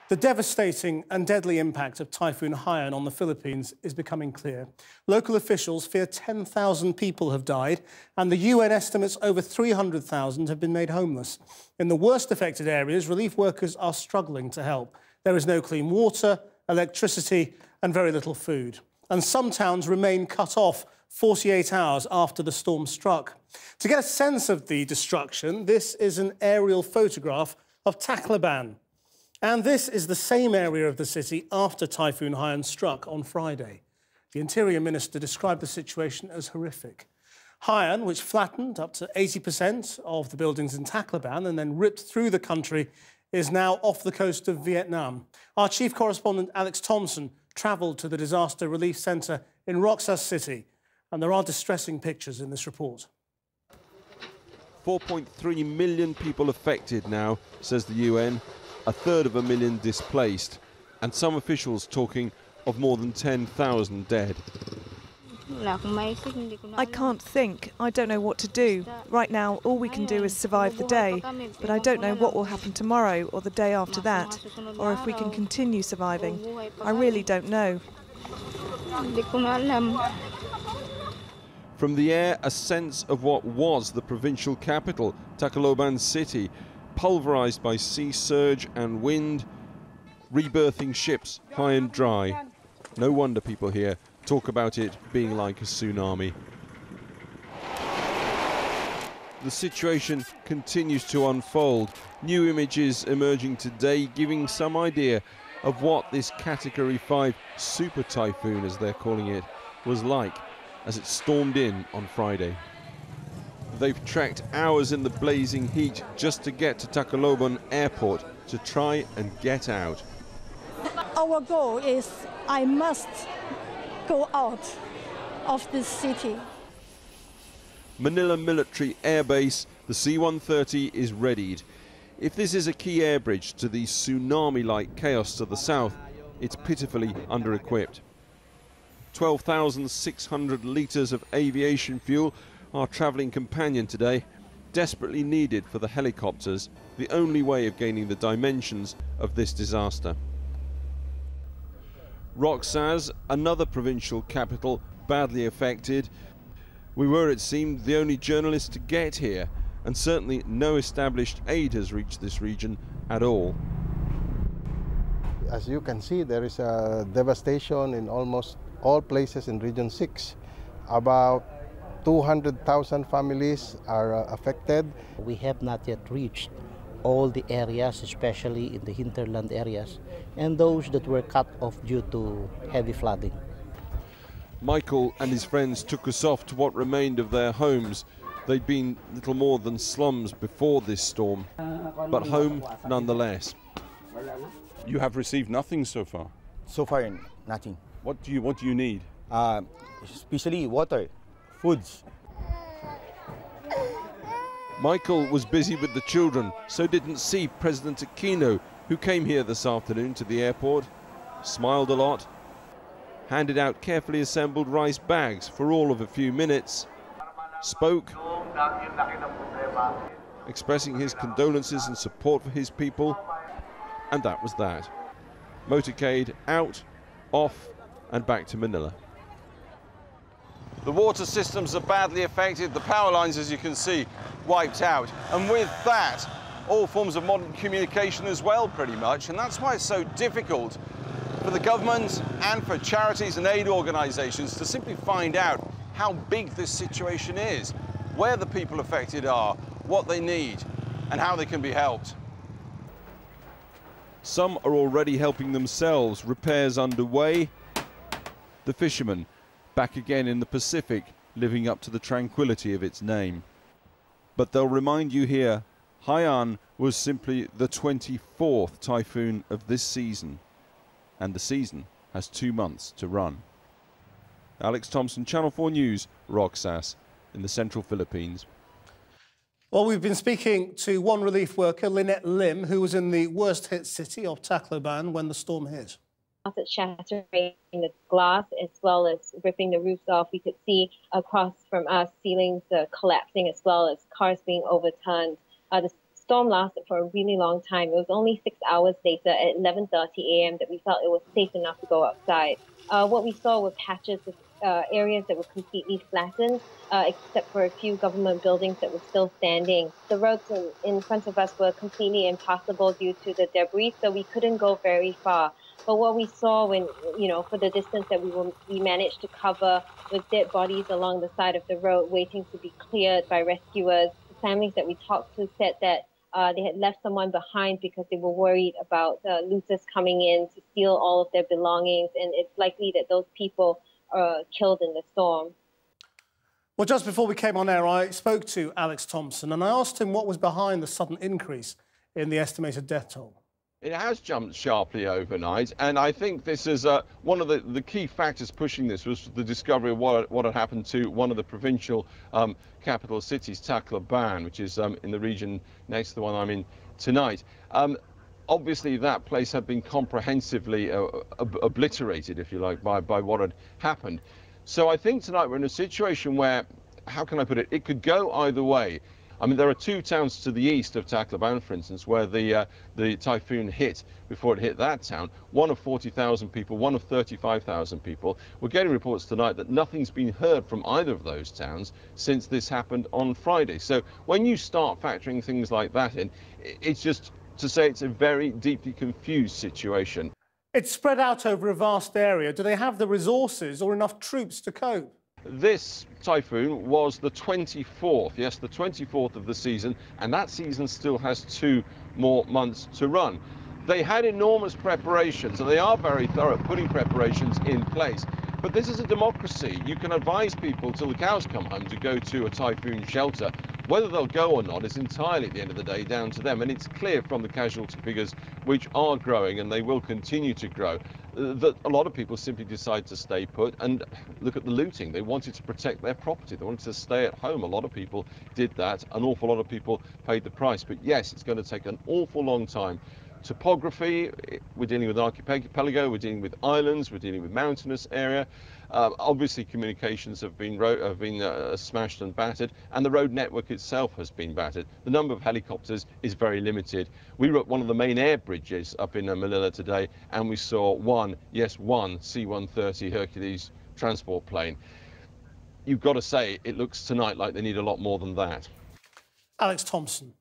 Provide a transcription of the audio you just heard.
The devastating and deadly impact of Typhoon Haiyan on the Philippines is becoming clear. Local officials fear 10,000 people have died, and the UN estimates over 300,000 have been made homeless. In the worst affected areas, relief workers are struggling to help. There is no clean water, electricity, and very little food. And some towns remain cut off 48 hours after the storm struck. To get a sense of the destruction, this is an aerial photograph of Tacloban. And this is the same area of the city after Typhoon Haiyan struck on Friday. The Interior Minister described the situation as horrific. Haiyan, which flattened up to 80% of the buildings in Tacloban and then ripped through the country, is now off the coast of Vietnam. Our chief correspondent, Alex Thompson, travelled to the disaster relief centre in Roxas City, and there are distressing pictures in this report. 4.3 million people affected now, says the UN. A third of a million displaced, and some officials talking of more than 10,000 dead. I can't think. I don't know what to do. Right now, all we can do is survive the day, but I don't know what will happen tomorrow or the day after that, or if we can continue surviving. I really don't know. From the air, a sense of what was the provincial capital, Tacloban City, pulverised by sea surge and wind, rebirthing ships high and dry. No wonder people here talk about it being like a tsunami. The situation continues to unfold. New images emerging today giving some idea of what this Category 5 super typhoon, as they're calling it, was like as it stormed in on Friday. They've trekked hours in the blazing heat just to get to Tacloban Airport to try and get out. Our goal is I must go out of this city. Manila Military Air Base, the C-130 is readied. If this is a key air bridge to the tsunami-like chaos to the south, it's pitifully under-equipped. 12,600 litres of aviation fuel, our travelling companion today, desperately needed for the helicopters, the only way of gaining the dimensions of this disaster. Roxas, another provincial capital, badly affected. We were, it seemed, the only journalists to get here, and certainly no established aid has reached this region at all. As you can see, there is a devastation in almost all places in Region 6. About 200,000 families are affected. We have not yet reached all the areas, especially in the hinterland areas, and those that were cut off due to heavy flooding. Michael and his friends took us off to what remained of their homes. They'd been little more than slums before this storm, but home nonetheless. You have received nothing so far? So far, nothing. What do you need? Especially water, foods. Michael was busy with the children, so didn't see President Aquino, who came here this afternoon to the airport, smiled a lot, handed out carefully assembled rice bags for all of a few minutes, spoke, expressing his condolences and support for his people, and that was that. Motorcade out, off, and back to Manila. The water systems are badly affected, the power lines, as you can see, wiped out. And with that, all forms of modern communication as well, pretty much. And that's why it's so difficult for the government and for charities and aid organisations to simply find out how big this situation is, where the people affected are, what they need, and how they can be helped. Some are already helping themselves, repairs underway. The fishermen, back again in the Pacific, living up to the tranquility of its name. But they'll remind you here, Haiyan was simply the 24th typhoon of this season, and the season has 2 months to run. Alex Thompson, Channel 4 News, Roxas, in the central Philippines. Well, we've been speaking to one relief worker, Lynette Lim, who was in the worst-hit city of Tacloban when the storm hit. It's shattering the glass as well as ripping the roofs off. We could see across from us ceilings collapsing as well as cars being overturned. The storm lasted for a really long time. It was only 6 hours later at 11:30 a.m. that we felt it was safe enough to go outside. What we saw were patches of areas that were completely flattened, except for a few government buildings that were still standing. The roads in front of us were completely impassable due to the debris, so we couldn't go very far. But what we saw when, for the distance that we managed to cover was dead bodies along the side of the road waiting to be cleared by rescuers. The families that we talked to said that they had left someone behind because they were worried about looters coming in to steal all of their belongings, and it's likely that those people are killed in the storm. Well, just before we came on air, I spoke to Alex Thompson and I asked him what was behind the sudden increase in the estimated death toll. It has jumped sharply overnight, and I think this is one of the key factors pushing this was the discovery of what had happened to one of the provincial capital cities, Tacloban, which is in the region next to the one I'm in tonight. Obviously, that place had been comprehensively obliterated, if you like, by what had happened. So I think tonight we're in a situation where, how can I put it, it could go either way. I mean, there are two towns to the east of Tacloban, for instance, where the typhoon hit before it hit that town. One of 40,000 people, one of 35,000 people. We're getting reports tonight that nothing's been heard from either of those towns since this happened on Friday. So when you start factoring things like that in, it's just to say it's a very deeply confused situation. It's spread out over a vast area. Do they have the resources or enough troops to cope? This typhoon was the 24th, yes, the 24th of the season, and that season still has 2 more months to run. They had enormous preparations, and they are very thorough putting preparations in place. But this is a democracy. You can advise people till the cows come home to go to a typhoon shelter. Whether they'll go or not is entirely, at the end of the day, down to them. And it's clear from the casualty figures, which are growing and they will continue to grow, that a lot of people simply decide to stay put. And look at the looting. They wanted to protect their property. They wanted to stay at home. A lot of people did that. An awful lot of people paid the price. But yes, it's going to take an awful long time. Topography, we're dealing with archipelago, we're dealing with islands, we're dealing with mountainous area. Obviously communications have been smashed and battered, and the road network itself has been battered. The number of helicopters is very limited. We were at one of the main air bridges up in Manila today, and we saw one C-130 Hercules transport plane. You've got to say, it looks tonight like they need a lot more than that. Alex Thompson.